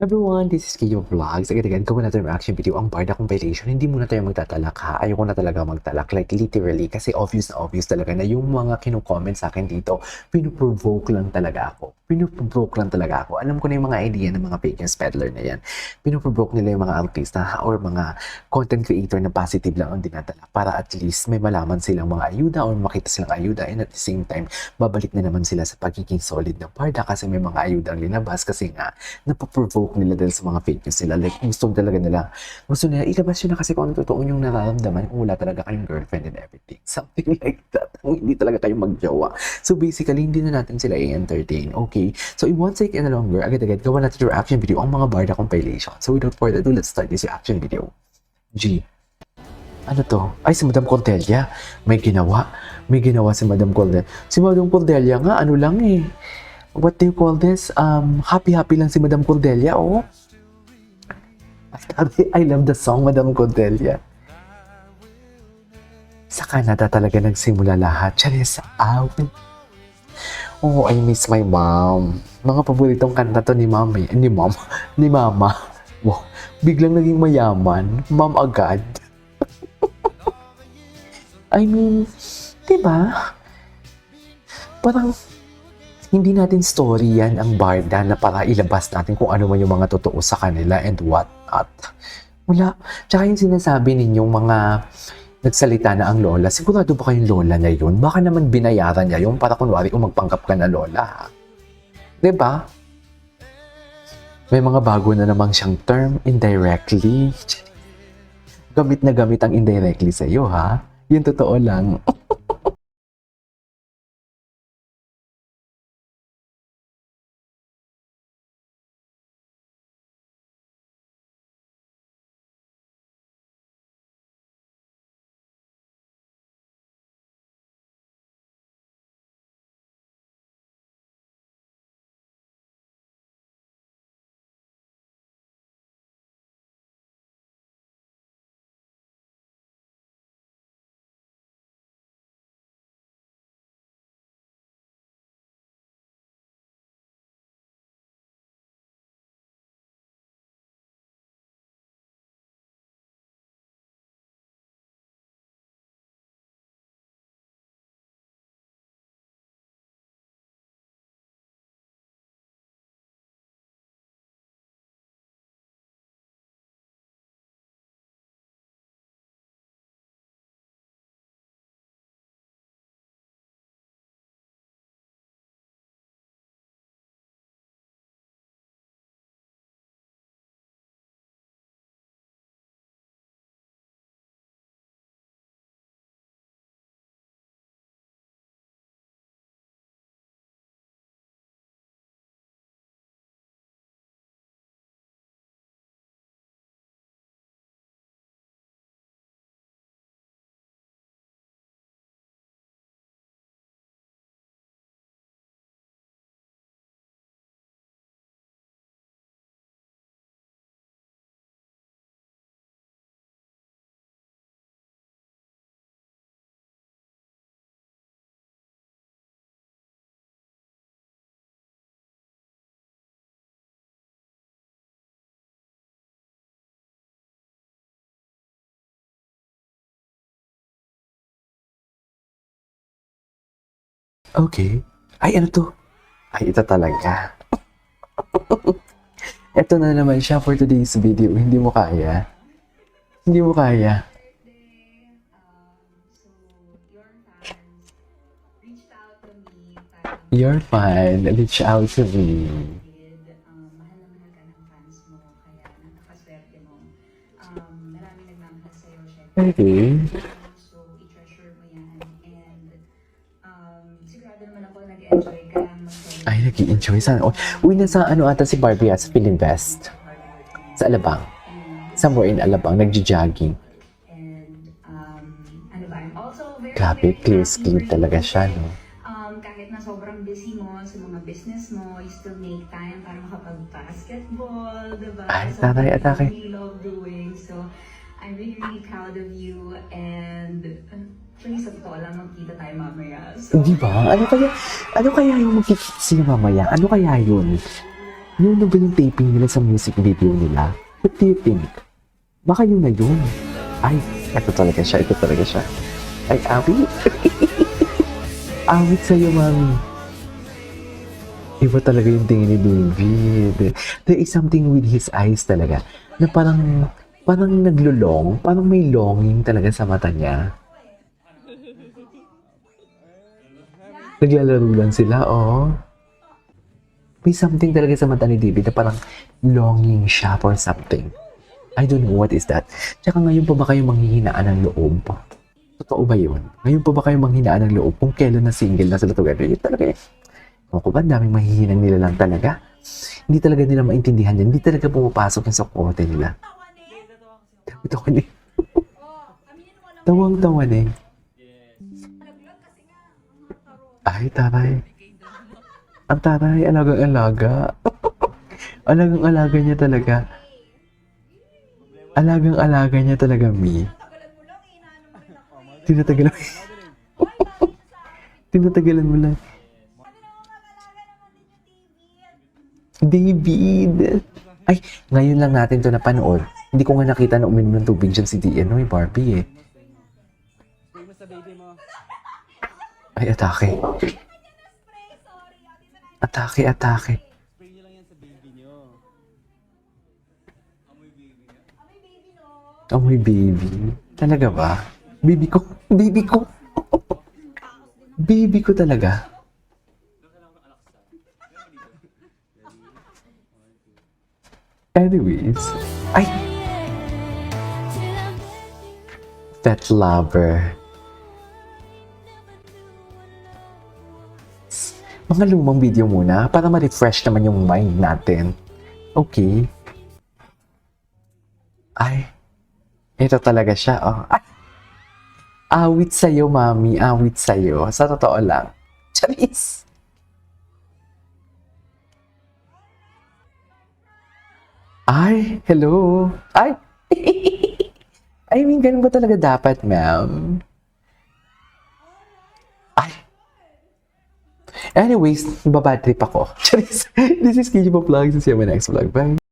Everyone, this is Kiyo Vlogs. Agad-agad, gawin natin yung reaction video. Ang Barda compilation, hindi muna tayo magtatalak ha. Ayoko na talaga magtalak. Like literally, kasi obvious na obvious talaga na yung mga kino-comment sa akin dito, pinuprovoke lang talaga ako. Pinuprovoke lang talaga ako. Alam ko na yung mga idea ng mga fake news peddler na yan. Pinuprovoke nila yung mga artista or mga content creator na positive lang ang dinadala para at least may malaman silang mga ayuda or makita silang ayuda and at the same time, babalik na naman sila sa pagiging solid ng Barda kasi may mga ayuda ang linabas kasi nga, napoprovoke nila dahil sa mga fake news nila. Like, gusto nila ilabas yun na kasi kung ano totoo yung nararamdaman kung wala talaga kayong girlfriend and everything. Something like that. Hindi talaga kayo magjowa. So basically, hindi na natin sila i-entertain. Okay? So in one second and longer, agad-agad gawa natin yung reaction video ang mga Barda compilation. So without further ado, let's start this reaction video. G. Ano to? Ay, si Madam Cordelia. May ginawa. May ginawa si Madam Cordelia. Si Madam Cordelia nga, ano lang eh. What do you call this? Happy-happy lang si Madam Cordelia, oh. I love the song, Madam Cordelia. Sa Canada talaga nagsimula lahat. Charis, oh, I miss my mom. Mga paboritong kanta to ni Mama. Ni Mama. Wow, biglang naging mayaman. Mom agad. I mean, diba? Parang, hindi natin story yan ang Barda na para ilabas natin kung ano man yung mga totoo sa kanila and what not. Wala. Tsaka yung sinasabi ninyong mga nagsalita na ang lola, sigurado ba kayong lola na yun? Baka naman binayaran niya yun para kunwari magpanggap ka na lola. Diba? May mga bago na namang siyang term, indirectly. Gamit na gamit ang indirectly sa'yo, ha? Yung totoo lang. Okay. Ay, ano to? Ay, ito talaga. Ito na naman siya for today's video. Hindi mo kaya. Hindi mo kaya. You're fine. Reach out to me. Mahal na mahal ka ng fans mo, kaya napakaswerte mo. Maraming nagmamahal sa'yo, syempre. Okay. So, i-treasure mo yan. And sigurado naman ako nag-enjoy ka. Ay, nag-i-enjoy. Sana. Uy, nasa ano ata si Barbie at sa Philinvest. Sa Alabang. Somewhere in Alabang. Nagja-jogging. And ano ba? I'm also very, Grabe, very clear happy skin for you talaga kasi, siya, no? kahit na sobrang busy mo sa mga business mo, you still make time para makapag-basketball, diba? Ay, So, taray, that's atake. what you love doing. So, I'm really, really proud of you. And, actually, sa totoo lang, magkita tayo mamaya. So, Di ba? Ano kaya yung magkikita sila mamaya? Ano kaya yun? Yun na ba yung taping nila sa music video nila? What do you think? Baka yun na yun. Ay, ito talaga siya, ito talaga siya. Ay, awit. Awit sa'yo, mami. Iba talaga yung tingin ni David. There is something with his eyes talaga. Na parang naglulong. Parang may longing talaga sa mata niya. Naglalaro lang sila, oh. May something talaga sa mata ni David na parang longing siya for something. I don't know what is that. Tsaka ngayon pa ba kayo manghihinaan ng loob? Totoo ba yun? Ngayon pa ba kayo manghinaan ng loob kung kailan na single na sila together? Yun talaga eh. Ako ba, daming mahihinang nila lang talaga. Hindi talaga nila maintindihan yan. Hindi talaga pumapasok yung sa kote nila. Tawang-tawa eh. Tawang-tawa eh. Ay, taray. Ang taray, alagang-alaga. Alagang-alaga niya talaga. Alagang-alaga niya talaga, Mi. Tinatagalan mo. Tinatagalan mo lang. David! Ay, ngayon lang natin to napanood. Hindi ko nga nakita na uminom ng tubig dyan si yung Barbie eh. Ay, atake. Atake. Spray nyo lang yan sa baby nyo. Amoy baby. Talaga ba? Baby ko. Baby ko. Baby ko talaga. Anyways. Ay! Pet lover. Mga lumang video muna para ma-refresh naman yung mind natin. Okay. Ay. Ito talaga siya, oh. Ay! Awit sa'yo, mami. Awit sa'yo. Sa totoo lang. Charis! Ay! Hello! Ay! I mean, ganun ba talaga dapat, ma'am? Ay! Anyways, babad trip ako. Charis! This is KJ Vlogs. See you in my next vlog. Bye!